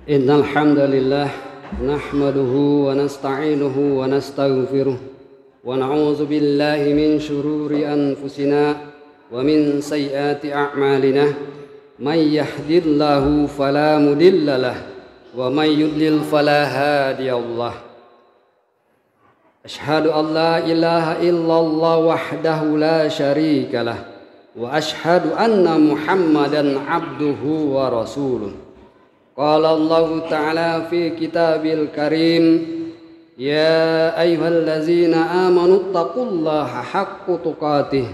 Innal hamdalillah nahmaduhu wa nasta'inuhu wa nastaghfiruh wa na'udzu billahi min shururi anfusina wa min sayyiati a'malina may yahdihillahu fala mudhillalah wa may yudlil fala hadiyalah. Ashhadu an la ilaha illallah wahdahu la syarikalah wa ashhadu anna Muhammadan abduhu wa rasuluh. Qala Allah Ta'ala fi kitabil karim, ya ayyuhallazina amanu taqullaha haqqa tuqatih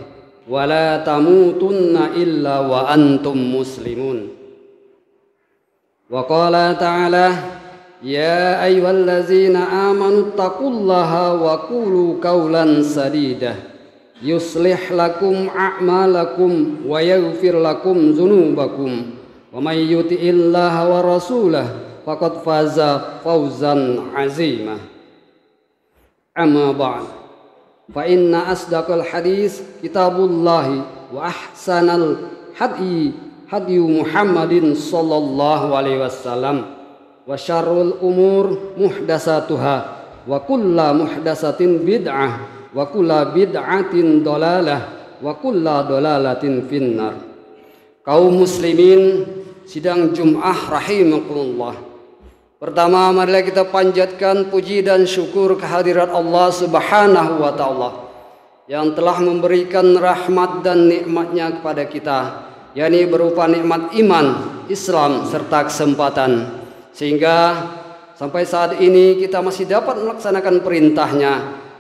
wa la tamutunna illa wa antum muslimun. Wa qala ta'ala, ya ayyuhallazina amanu taqullaha wa qulu qawlan sadida yuslih lakum a'malakum wa yaghfir lakum dzunubakum wa may yuti'illaha wa rasulahu faqad faza fawzan 'azima. Amma ba'd, fa inna asdaqal hadis kitabullahi wa ahsanal hadyu Muhammadin sallallahu alaihi wasallam wa syarrul umur muhdasatuha wa kullu muhdasatin bid'ah wa kullu bid'atin dalalah wa kullu dalalatin finnar. Kaum muslimin sidang Jum'ah rahimakumullah. Pertama, marilah kita panjatkan puji dan syukur kehadirat Allah Subhanahu wa taala yang telah memberikan rahmat dan nikmatnya kepada kita, yakni berupa nikmat iman, Islam serta kesempatan, sehingga sampai saat ini kita masih dapat melaksanakan perintahnya,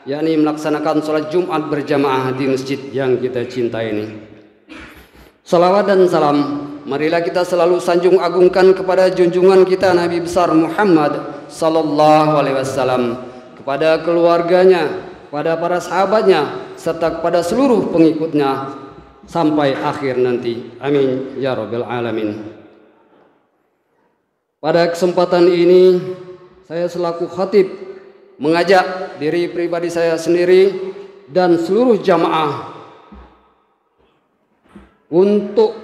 yakni melaksanakan sholat Jumat berjamaah di masjid yang kita cintai ini. Salawat dan salam marilah kita selalu sanjung agungkan kepada junjungan kita Nabi besar Muhammad sallallahu alaihi wasallam, kepada keluarganya, kepada para sahabatnya, serta kepada seluruh pengikutnya sampai akhir nanti. Amin ya rabbal alamin. Pada kesempatan ini saya selaku khatib mengajak diri pribadi saya sendiri dan seluruh jamaah untuk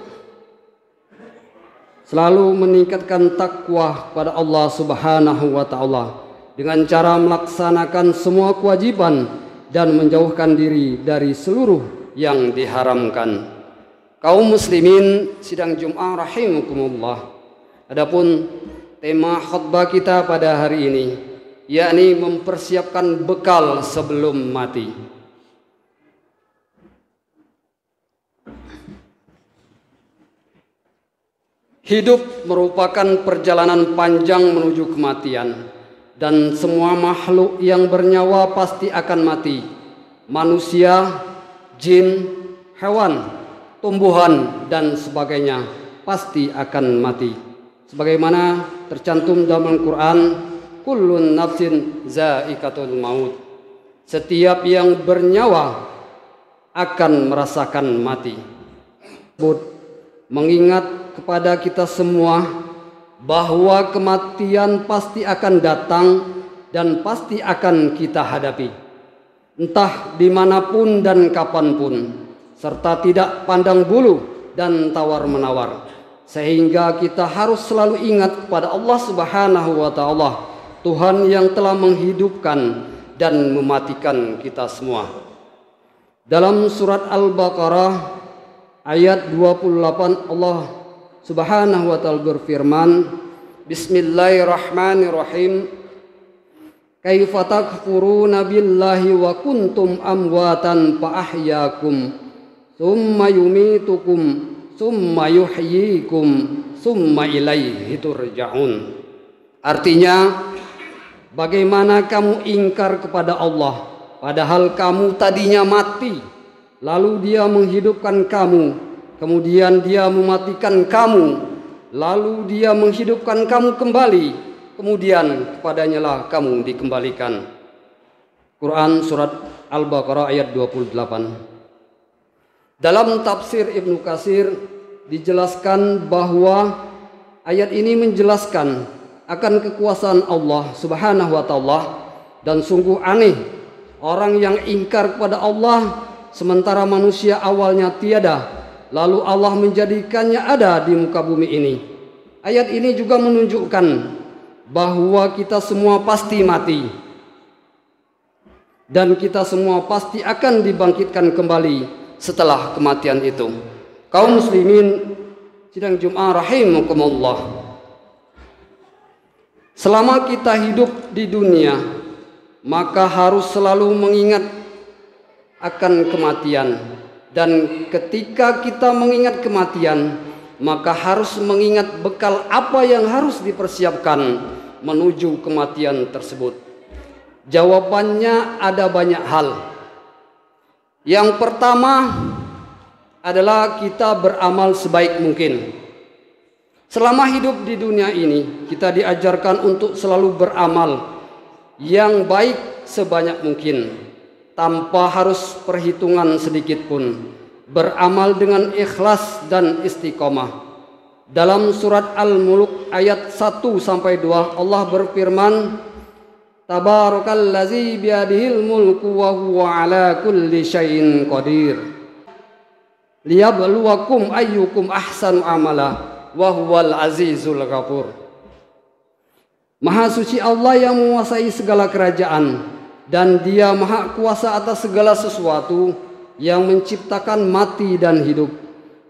selalu meningkatkan takwa kepada Allah Subhanahu wa taala dengan cara melaksanakan semua kewajiban dan menjauhkan diri dari seluruh yang diharamkan. Kaum muslimin sidang Jum'ah rahimakumullah. Adapun tema khutbah kita pada hari ini yakni mempersiapkan bekal sebelum mati. Hidup merupakan perjalanan panjang menuju kematian, dan semua makhluk yang bernyawa pasti akan mati. Manusia, jin, hewan, tumbuhan, dan sebagainya pasti akan mati. Sebagaimana tercantum dalam Al-Quran, kullun nafsin za'iqatul maut. Setiap yang bernyawa akan merasakan mati. Mengingat kepada kita semua bahwa kematian pasti akan datang dan pasti akan kita hadapi, entah dimanapun dan kapanpun, serta tidak pandang bulu dan tawar menawar, sehingga kita harus selalu ingat kepada Allah Subhanahu wa taala, Tuhan yang telah menghidupkan dan mematikan kita semua. Dalam surat Al-Baqarah ayat 28 Allah Subhanahu wa ta'ala berfirman, Bismillahirrahmanirrahim, Kaifa takfuruna billahi wa kuntum amwatan fa ahyakum summa yumitukum summa yuhyikum summa ilaihi turja'un. Artinya, bagaimana kamu ingkar kepada Allah padahal kamu tadinya mati, lalu Dia menghidupkan kamu, kemudian Dia mematikan kamu, lalu Dia menghidupkan kamu kembali, kemudian kepadanya lah kamu dikembalikan. Quran surat Al-Baqarah ayat 28. Dalam tafsir Ibnu Katsir dijelaskan bahwa ayat ini menjelaskan akan kekuasaan Allah Subhanahu wa taala, dan sungguh aneh orang yang ingkar kepada Allah sementara manusia awalnya tiada, lalu Allah menjadikannya ada di muka bumi ini. Ayat ini juga menunjukkan bahwa kita semua pasti mati dan kita semua pasti akan dibangkitkan kembali setelah kematian itu. Kaum muslimin sidang Jumat rahimakumullah, selama kita hidup di dunia maka harus selalu mengingat akan kematian, dan ketika kita mengingat kematian maka harus mengingat bekal apa yang harus dipersiapkan menuju kematian tersebut. Jawabannya ada banyak hal. Yang pertama adalah kita beramal sebaik mungkin. Selama hidup di dunia ini kita diajarkan untuk selalu beramal yang baik sebanyak mungkin tanpa harus perhitungan sedikit pun. Beramal dengan ikhlas dan istiqomah. Dalam surat Al-Mulk ayat 1-2 Allah berfirman, Tabarakallazi biyadihil mulku wa huwa ala kulli syai'in qadir. Liyabluwakum ayyukum ahsanu amala wa huwal azizul ghafur. Maha suci Allah yang menguasai segala kerajaan, dan Dia maha kuasa atas segala sesuatu, yang menciptakan mati dan hidup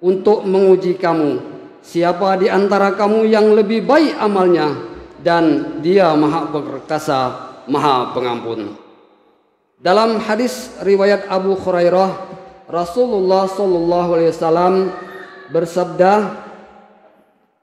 untuk menguji kamu, siapa di antara kamu yang lebih baik amalnya, dan Dia maha perkasa, maha pengampun. Dalam hadis riwayat Abu Hurairah, Rasulullah SAW bersabda,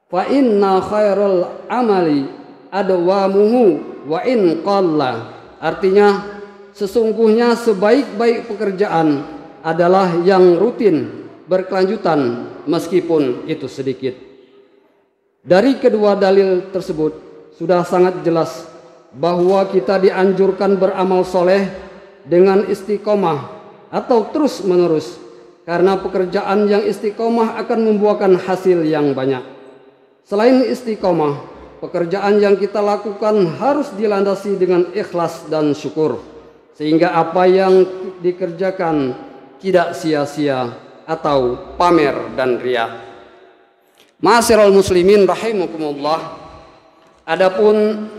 fa inna khairul amali adwamuhu wa in qalla. Artinya, sesungguhnya sebaik-baik pekerjaan adalah yang rutin berkelanjutan meskipun itu sedikit. Dari kedua dalil tersebut sudah sangat jelas bahwa kita dianjurkan beramal soleh dengan istiqomah atau terus menerus, karena pekerjaan yang istiqomah akan membuahkan hasil yang banyak. Selain istiqomah, pekerjaan yang kita lakukan harus dilandasi dengan ikhlas dan syukur, sehingga apa yang dikerjakan tidak sia-sia atau pamer dan riya. Ma'asyiral muslimin rahimakumullah, adapun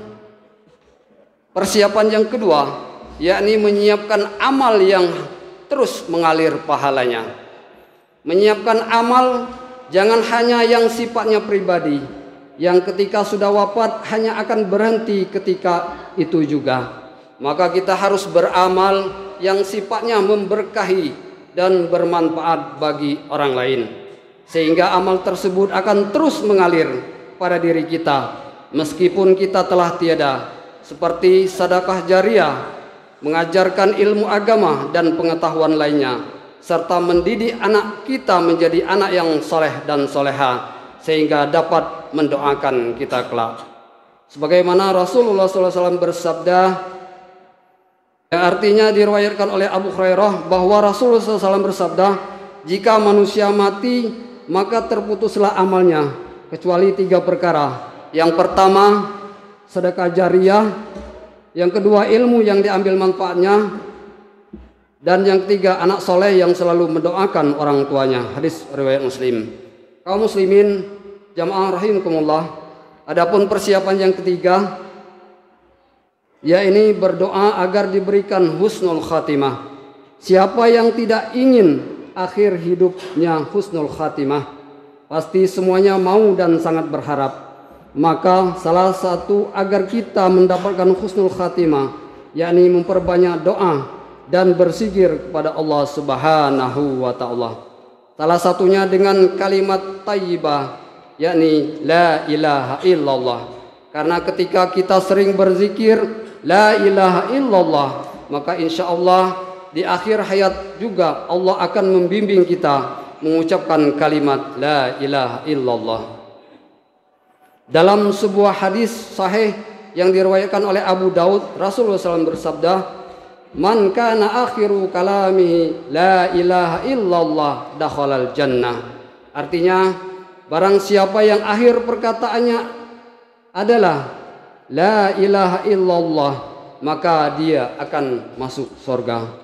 persiapan yang kedua, yakni menyiapkan amal yang terus mengalir pahalanya. Menyiapkan amal jangan hanya yang sifatnya pribadi, yang ketika sudah wafat hanya akan berhenti ketika itu juga. Maka kita harus beramal yang sifatnya memberkahi dan bermanfaat bagi orang lain, sehingga amal tersebut akan terus mengalir pada diri kita meskipun kita telah tiada, seperti sedekah jariah, mengajarkan ilmu agama dan pengetahuan lainnya, serta mendidik anak kita menjadi anak yang soleh dan soleha, sehingga dapat mendoakan kita kelak. Sebagaimana Rasulullah SAW bersabda, yang artinya diriwayatkan oleh Abu Hurairah bahwa Rasulullah SAW bersabda, jika manusia mati maka terputuslah amalnya kecuali 3 perkara. Yang pertama sedekah jariah, yang kedua ilmu yang diambil manfaatnya, dan yang ketiga anak soleh yang selalu mendoakan orang tuanya. Hadis riwayat Muslim. Kaum muslimin jamaah rahimakumullah, adapun persiapan yang ketiga, yaitu berdoa agar diberikan husnul khatimah. Siapa yang tidak ingin akhir hidupnya husnul khatimah? Pasti semuanya mau dan sangat berharap. Maka salah satu agar kita mendapatkan husnul khatimah, yakni memperbanyak doa dan berzikir kepada Allah Subhanahu wa taala. Salah satunya dengan kalimat thayyibah, yakni la ilaha illallah. Karena ketika kita sering berzikir la ilaha illallah, maka insya Allah di akhir hayat juga Allah akan membimbing kita mengucapkan kalimat la ilaha illallah. Dalam sebuah hadis sahih yang diriwayatkan oleh Abu Daud, Rasulullah SAW bersabda, man kana akhiru kalamihi la ilaha illallah dakhalal jannah. Artinya, barang siapa yang akhir perkataannya adalah la ilaha illallah, maka dia akan masuk surga.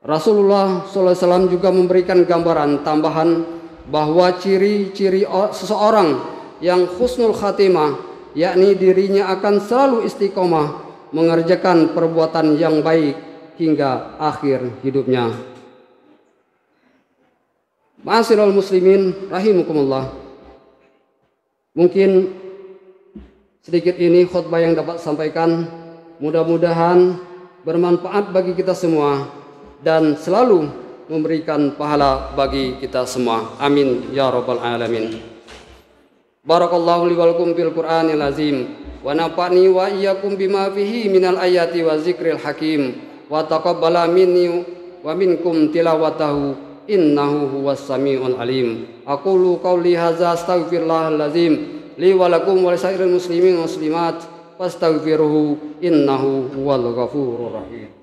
Rasulullah SAW juga memberikan gambaran tambahan bahwa ciri-ciri seseorang yang husnul khatimah, yakni dirinya akan selalu istiqomah mengerjakan perbuatan yang baik hingga akhir hidupnya. Ma'asyiral muslimin rahimakumullah. Mungkin sedikit ini khutbah yang dapat sampaikan, mudah-mudahan bermanfaat bagi kita semua dan selalu memberikan pahala bagi kita semua. Amin ya rabbal alamin. Barakallahu li wa lakum fil Qur'anil azim wa nafa'ni wa iyyakum bima fihi minal ayati wa zikril hakim wa taqabbala minni wa minkum tilawatahu innahu huwas samiul alim. Aqulu qawli hadza astaghfirullahal azim li wa lakum wa lisairil muslimin muslimat fastaghfiruhu innahu huwal ghafurur rahim.